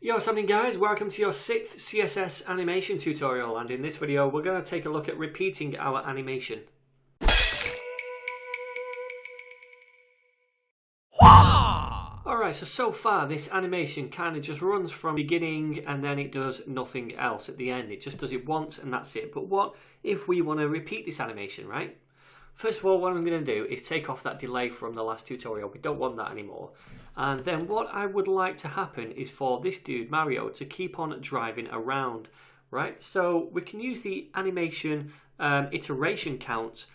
Yo, what's happening guys? Welcome to your 6th CSS animation tutorial, and in this video we're going to take a look at repeating our animation. Alright, so far this animation kind of just runs from beginning and then it does nothing else at the end. It just does it once and that's it. But what if we want to repeat this animation, right? First of all, what I'm going to do is take off that delay from the last tutorial. We don't want that anymore. And then what I would like to happen is for this dude, Mario, to keep on driving around, right? So we can use the animation iteration count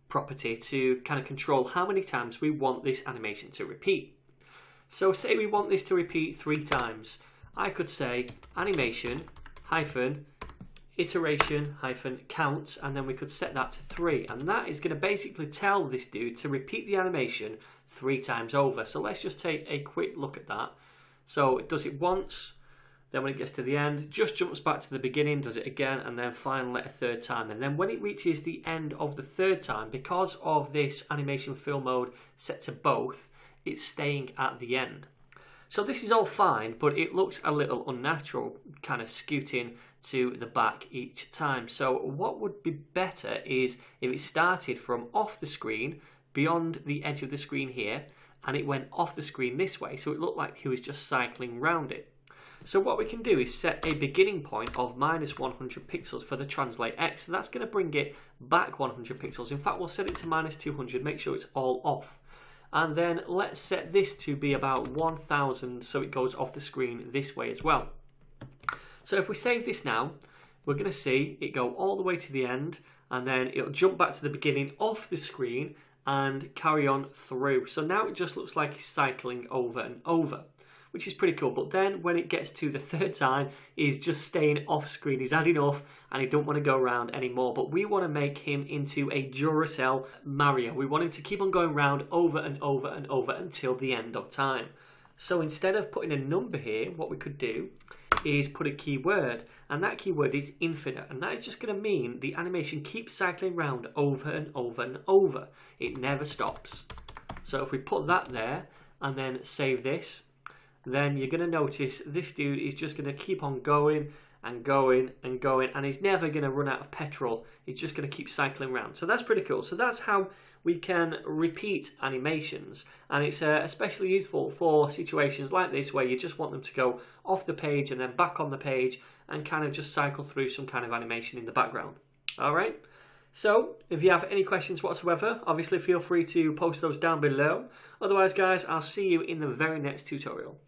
property to kind of control how many times we want this animation to repeat. So say we want this to repeat 3 times. I could say animation hyphen iteration hyphen count, and then we could set that to 3, and that is going to basically tell this dude to repeat the animation 3 times over. So let's just take a quick look at that. So it does it once, then when it gets to the end just jumps back to the beginning, does it again, and then finally a 3rd time. And then when it reaches the end of the 3rd time, because of this animation fill mode set to both, it's staying at the end. So this is all fine, but it looks a little unnatural, kind of scooting to the back each time. So what would be better is if it started from off the screen, beyond the edge of the screen here, and it went off the screen this way, so it looked like he was just cycling round it. So what we can do is set a beginning point of minus 100 pixels for the translate X, so that's going to bring it back 100 pixels. In fact, we'll set it to minus 200, make sure it's all off. And then let's set this to be about 1000 so it goes off the screen this way as well. So if we save this now, we're going to see it go all the way to the end, and then it'll jump back to the beginning off the screen and carry on through. So now it just looks like it's cycling over and over, which is pretty cool. But then when it gets to the 3rd time, he's just staying off screen. He's had enough and he don't want to go around anymore. But we want to make him into a Duracell Mario. We want him to keep on going around over and over and over until the end of time. So instead of putting a number here, what we could do is put a keyword, and that keyword is infinite, and that is just going to mean the animation keeps cycling around over and over and over. It never stops. So if we put that there and then save this, then you're going to notice this dude is just going to keep on going and going and going, and he's never going to run out of petrol. He's just going to keep cycling around. So that's pretty cool. So that's how we can repeat animations, and it's especially useful for situations like this where you just want them to go off the page and then back on the page and kind of just cycle through some kind of animation in the background. All right. So if you have any questions whatsoever, obviously feel free to post those down below. Otherwise, guys, I'll see you in the very next tutorial.